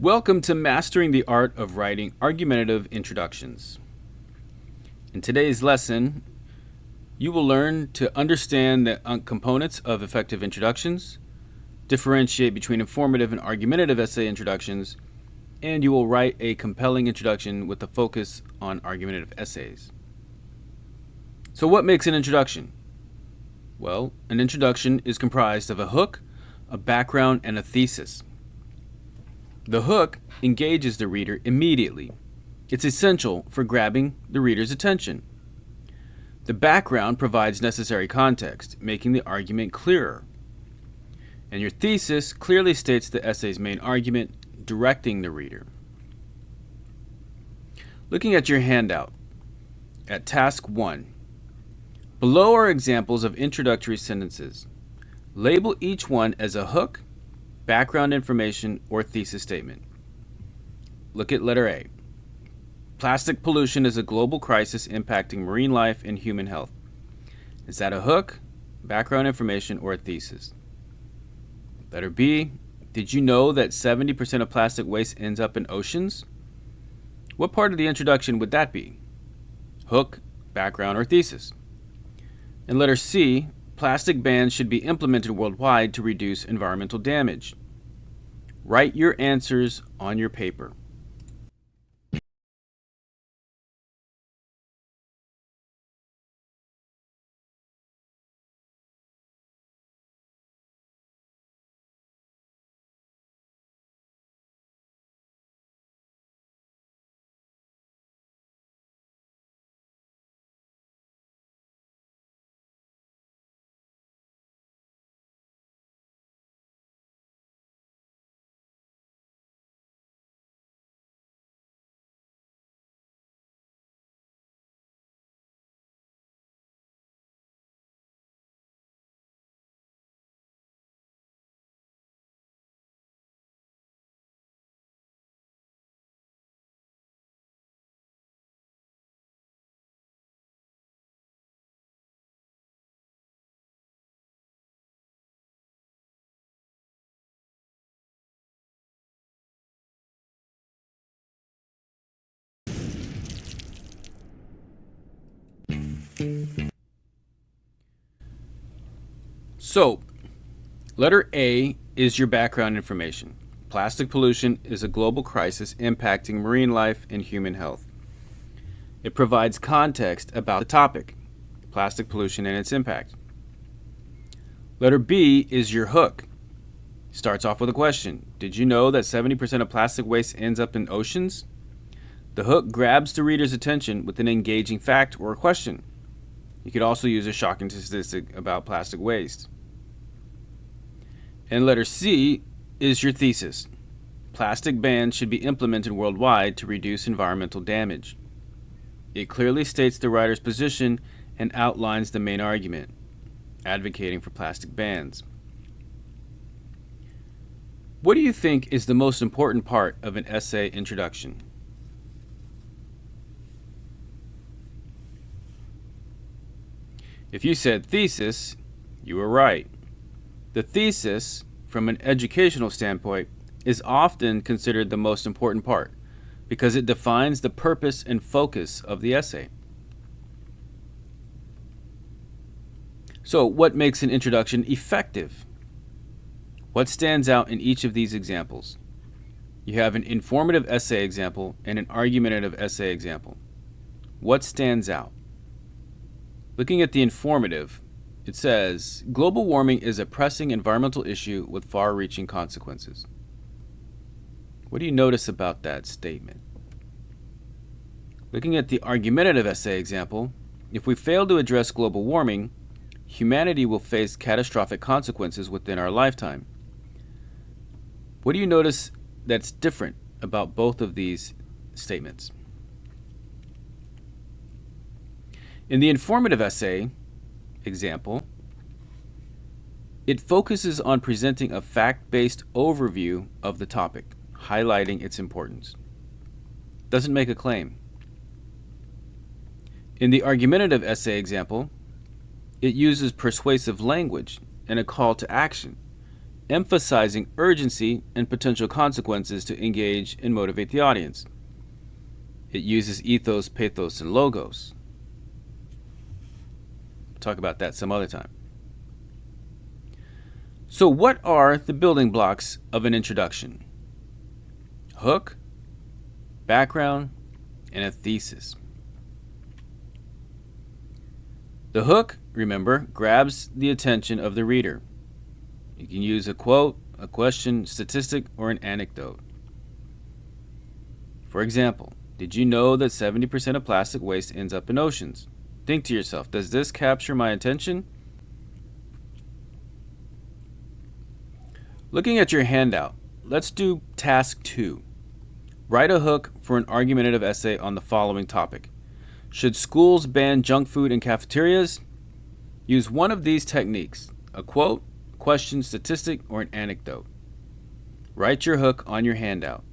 Welcome to Mastering the Art of Writing Argumentative Introductions. In today's lesson, you will learn to understand the components of effective introductions, differentiate between informative and argumentative essay introductions, and you will write a compelling introduction with a focus on argumentative essays. So what makes an introduction? Well, an introduction is comprised of a hook, a background, and a thesis. The hook engages the reader immediately. It's essential for grabbing the reader's attention. The background provides necessary context, making the argument clearer. And your thesis clearly states the essay's main argument, directing the reader. Looking at your handout, at Task 1, below are examples of introductory sentences. Label each one as a hook, background information, or thesis statement. Look at letter A. Plastic pollution is a global crisis impacting marine life and human health. Is that a hook, background information, or a thesis? Letter B. Did you know that 70% of plastic waste ends up in oceans? What part of the introduction would that be? Hook, background, or thesis? And letter C. Plastic bans should be implemented worldwide to reduce environmental damage. Write your answers on your paper. So, letter A is your background information. Plastic pollution is a global crisis impacting marine life and human health. It provides context about the topic, plastic pollution and its impact. Letter B is your hook. Starts off with a question. Did you know that 70% of plastic waste ends up in oceans? The hook grabs the reader's attention with an engaging fact or a question. You could also use a shocking statistic about plastic waste. And letter C is your thesis. Plastic bans should be implemented worldwide to reduce environmental damage. It clearly states the writer's position and outlines the main argument, advocating for plastic bans. What do you think is the most important part of an essay introduction? If you said thesis, you were right. The thesis, from an educational standpoint, is often considered the most important part because it defines the purpose and focus of the essay. So, what makes an introduction effective? What stands out in each of these examples? You have an informative essay example and an argumentative essay example. What stands out? Looking at the informative, it says, global warming is a pressing environmental issue with far-reaching consequences. What do you notice about that statement? Looking at the argumentative essay example, if we fail to address global warming, humanity will face catastrophic consequences within our lifetime. What do you notice that's different about both of these statements? In the informative essay example, it focuses on presenting a fact-based overview of the topic, highlighting its importance. Doesn't make a claim. In the argumentative essay example, it uses persuasive language and a call to action, emphasizing urgency and potential consequences to engage and motivate the audience. It uses ethos, pathos, and logos. We'll talk about that some other time. So, what are the building blocks of an introduction? Hook, background, and a thesis. The hook, remember, grabs the attention of the reader. You can use a quote, a question, statistic, or an anecdote. For example, did you know that 70% of plastic waste ends up in oceans? Think to yourself, does this capture my attention? Looking at your handout, let's do task 2. Write a hook for an argumentative essay on the following topic. Should schools ban junk food in cafeterias? Use one of these techniques, a quote, question, statistic, or an anecdote. Write your hook on your handout.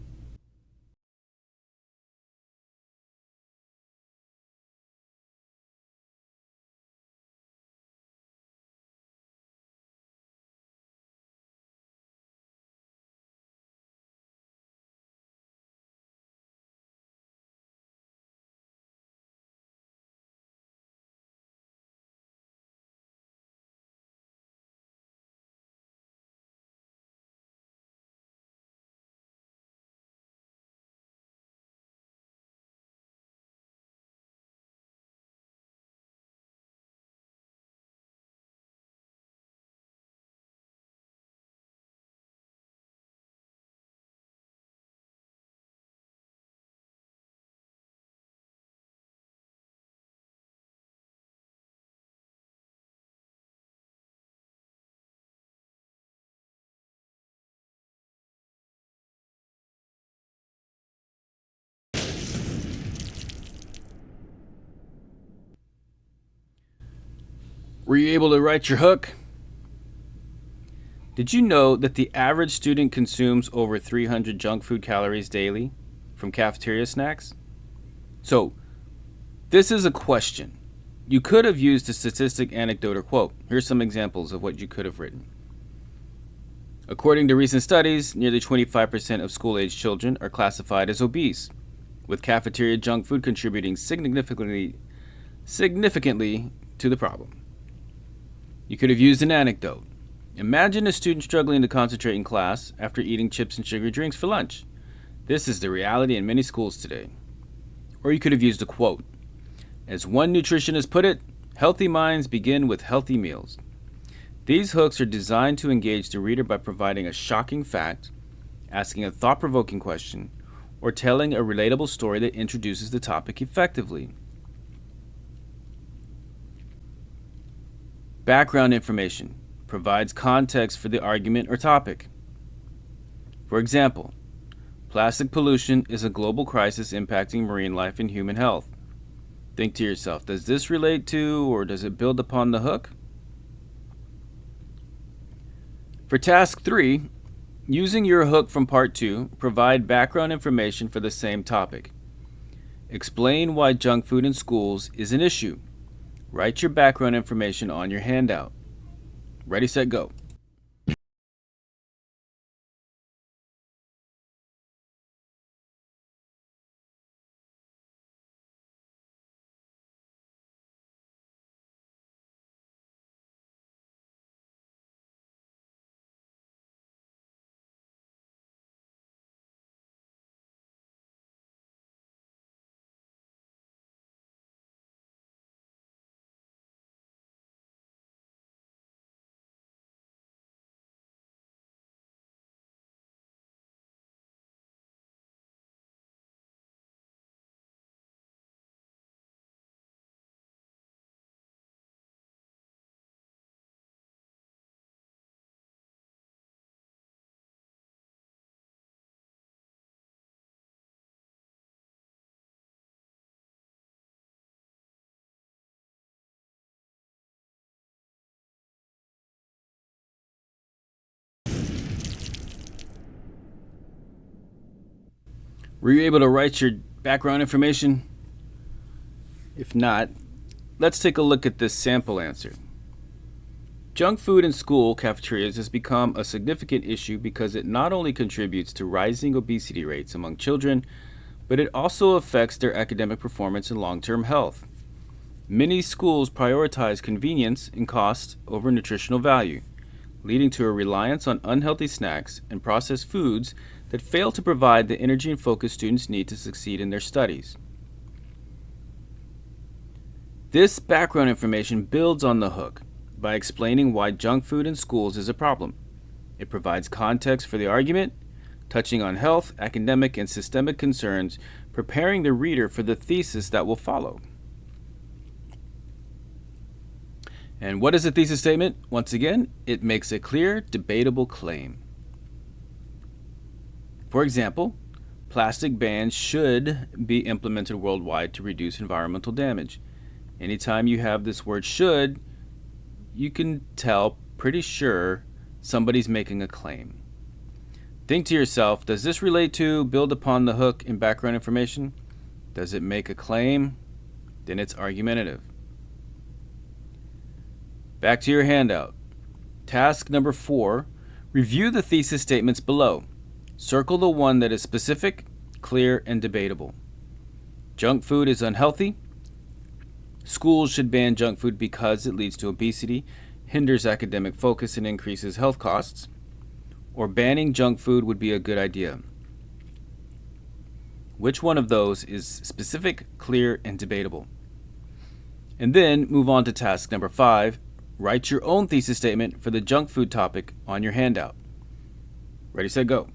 Were you able to write your hook? Did you know that the average student consumes over 300 junk food calories daily from cafeteria snacks? So, this is a question. You could have used a statistic, anecdote, or quote. Here's some examples of what you could have written. According to recent studies, nearly 25% of school-aged children are classified as obese, with cafeteria junk food contributing significantly to the problem. You could have used an anecdote. Imagine a student struggling to concentrate in class after eating chips and sugary drinks for lunch. This is the reality in many schools today. Or you could have used a quote. As one nutritionist put it, healthy minds begin with healthy meals. These hooks are designed to engage the reader by providing a shocking fact, asking a thought-provoking question, or telling a relatable story that introduces the topic effectively. Background information provides context for the argument or topic. For example, plastic pollution is a global crisis impacting marine life and human health. Think to yourself, does this relate to or does it build upon the hook? For task 3, using your hook from part 2, provide background information for the same topic. Explain why junk food in schools is an issue. Write your background information on your handout. Ready, set, go. Were you able to write your background information? If not, let's take a look at this sample answer. Junk food in school cafeterias has become a significant issue because it not only contributes to rising obesity rates among children, but it also affects their academic performance and long-term health. Many schools prioritize convenience and cost over nutritional value, leading to a reliance on unhealthy snacks and processed foods that fail to provide the energy and focus students need to succeed in their studies. This background information builds on the hook by explaining why junk food in schools is a problem. It provides context for the argument, touching on health, academic, and systemic concerns, preparing the reader for the thesis that will follow. And what is a thesis statement? Once again, it makes a clear, debatable claim. For example, plastic bans should be implemented worldwide to reduce environmental damage. Anytime you have this word should, you can tell pretty sure somebody's making a claim. Think to yourself, does this relate to, build upon the hook in background information? Does it make a claim? Then it's argumentative. Back to your handout. Task number 4, review the thesis statements below. Circle the one that is specific, clear, and debatable. Junk food is unhealthy. Schools should ban junk food because it leads to obesity, hinders academic focus, and increases health costs. Or banning junk food would be a good idea. Which one of those is specific, clear, and debatable? And then move on to task number 5. Write your own thesis statement for the junk food topic on your handout. Ready, set, go.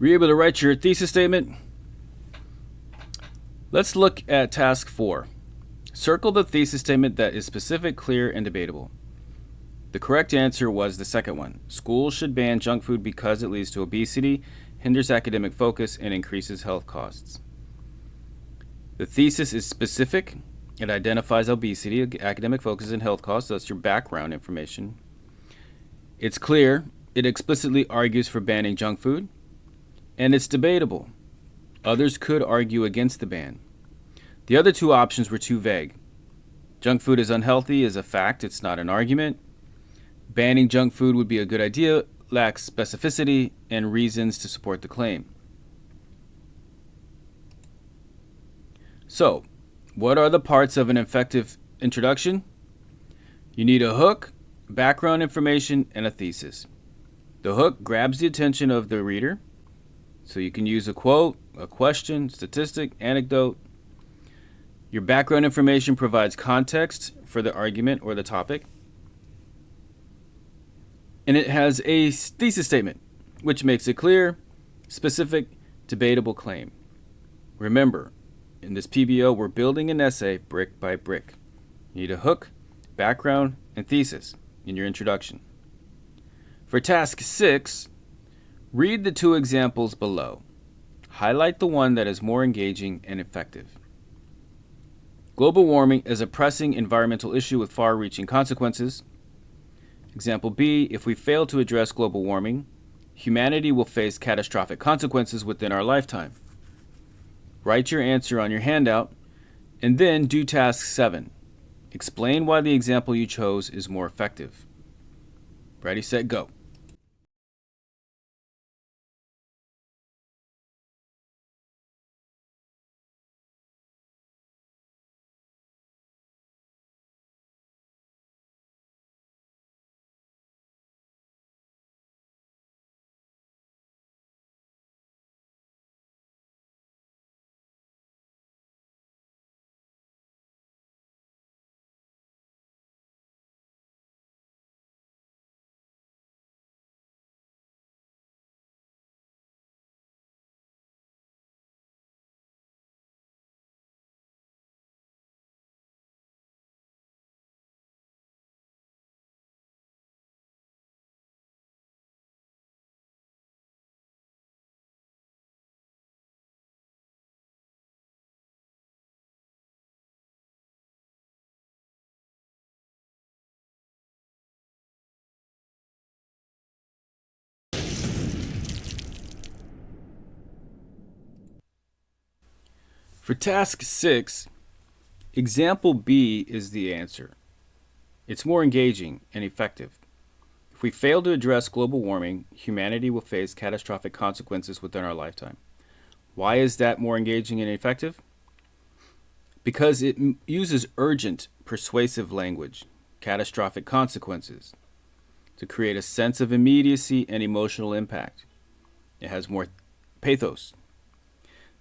Were you able to write your thesis statement? Let's look at task 4. Circle the thesis statement that is specific, clear, and debatable. The correct answer was the second one. Schools should ban junk food because it leads to obesity, hinders academic focus, and increases health costs. The thesis is specific. It identifies obesity, academic focus, and health costs. That's your background information. It's clear. It explicitly argues for banning junk food. And it's debatable. Others could argue against the ban. The other two options were too vague. Junk food is unhealthy is a fact, it's not an argument. Banning junk food would be a good idea, lacks specificity and reasons to support the claim. So, what are the parts of an effective introduction? You need a hook, background information, and a thesis. The hook grabs the attention of the reader. So you can use a quote, a question, statistic, anecdote. Your background information provides context for the argument or the topic. And it has a thesis statement, which makes it clear, specific, debatable claim. Remember, in this PBO, we're building an essay brick by brick. You need a hook, background, and thesis in your introduction. For task 6, read the 2 examples below. Highlight the one that is more engaging and effective. Global warming is a pressing environmental issue with far-reaching consequences. Example B, if we fail to address global warming, humanity will face catastrophic consequences within our lifetime. Write your answer on your handout, and then do task 7. Explain why the example you chose is more effective. Ready, set, go. For task 6, example B is the answer. It's more engaging and effective. If we fail to address global warming, humanity will face catastrophic consequences within our lifetime. Why is that more engaging and effective? Because it uses urgent, persuasive language, catastrophic consequences, to create a sense of immediacy and emotional impact. It has more pathos.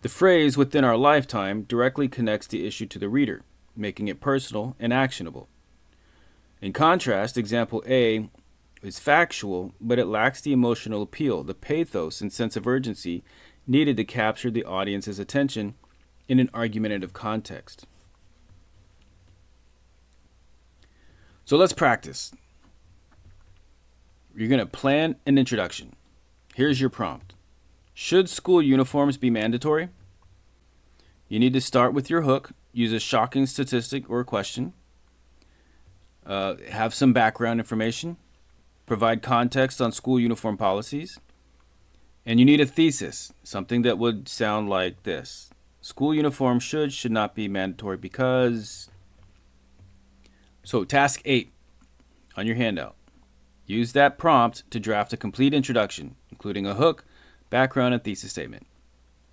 The phrase "within our lifetime" directly connects the issue to the reader, making it personal and actionable. In contrast, example A is factual, but it lacks the emotional appeal, the pathos, and sense of urgency needed to capture the audience's attention in an argumentative context. So let's practice. You're going to plan an introduction. Here's your prompt. Should school uniforms be mandatory? You need to start with your hook, use a shocking statistic or a question, have some background information, provide context on school uniform policies, and you need a thesis, something that would sound like this. School uniform should not be mandatory because... So task 8 on your handout. Use that prompt to draft a complete introduction, including a hook, background, and thesis statement.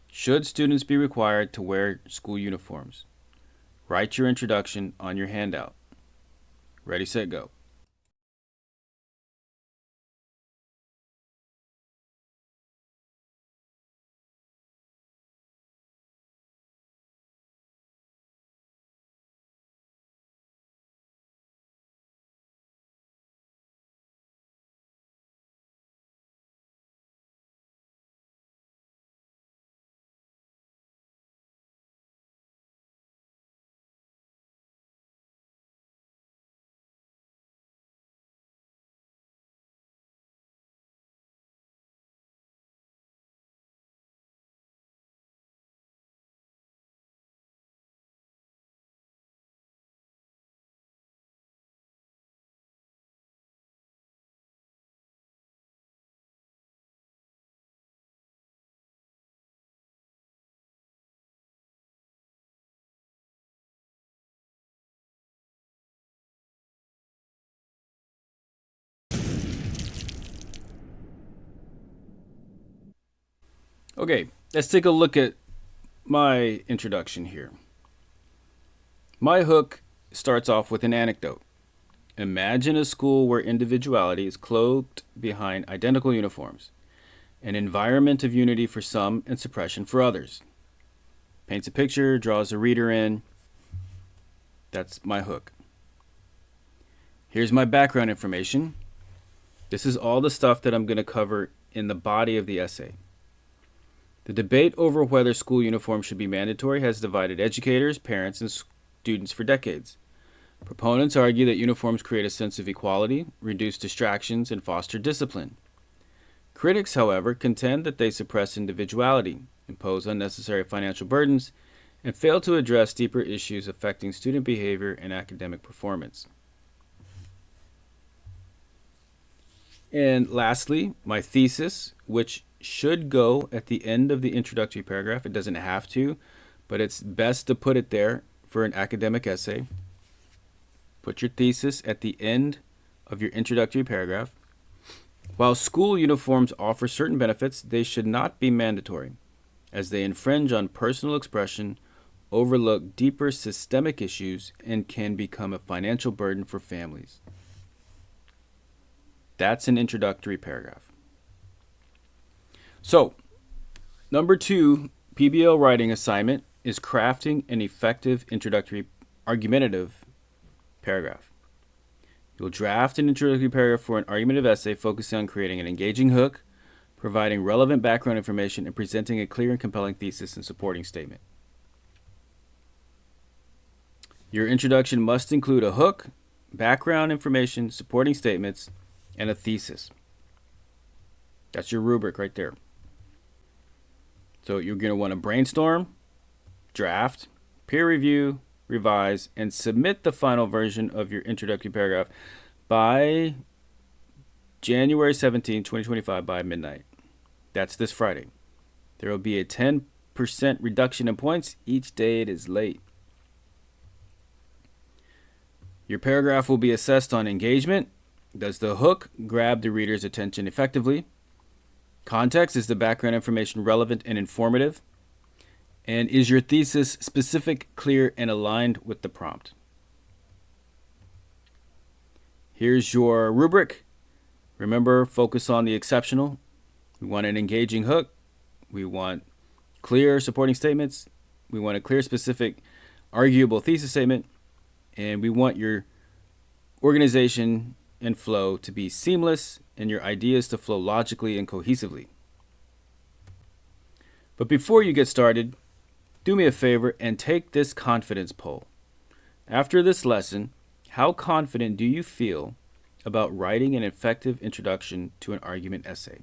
Should students be required to wear school uniforms? Write your introduction on your handout. Ready, set, go. Okay, let's take a look at my introduction here. My hook starts off with an anecdote. Imagine a school where individuality is cloaked behind identical uniforms, an environment of unity for some and suppression for others. Paints a picture, draws a reader in. That's my hook. Here's my background information. This is all the stuff that I'm going to cover in the body of the essay. The debate over whether school uniforms should be mandatory has divided educators, parents, and students for decades. Proponents argue that uniforms create a sense of equality, reduce distractions, and foster discipline. Critics, however, contend that they suppress individuality, impose unnecessary financial burdens, and fail to address deeper issues affecting student behavior and academic performance. And lastly, my thesis, which should go at the end of the introductory paragraph. It doesn't have to, but it's best to put it there for an academic essay. Put your thesis at the end of your introductory paragraph. While school uniforms offer certain benefits, they should not be mandatory, as they infringe on personal expression, overlook deeper systemic issues, and can become a financial burden for families. That's an introductory paragraph. So, number 2 PBL writing assignment is crafting an effective introductory argumentative paragraph. You'll draft an introductory paragraph for an argumentative essay focusing on creating an engaging hook, providing relevant background information, and presenting a clear and compelling thesis and supporting statement. Your introduction must include a hook, background information, supporting statements, and a thesis. That's your rubric right there. So you're going to want to brainstorm, draft, peer review, revise, and submit the final version of your introductory paragraph by January 17, 2025 by midnight. That's this Friday. There will be a 10% 8% reduction in points each day it is late. Your paragraph will be assessed on engagement. Does the hook grab the reader's attention effectively? Context, is the background information relevant and informative? And is your thesis specific, clear, and aligned with the prompt? Here's your rubric. Remember, focus on the exceptional. We want an engaging hook. We want clear supporting statements. We want a clear, specific, arguable thesis statement. And we want your organization and flow to be seamless and your ideas to flow logically and cohesively. But before you get started, do me a favor and take this confidence poll. After this lesson, how confident do you feel about writing an effective introduction to an argument essay?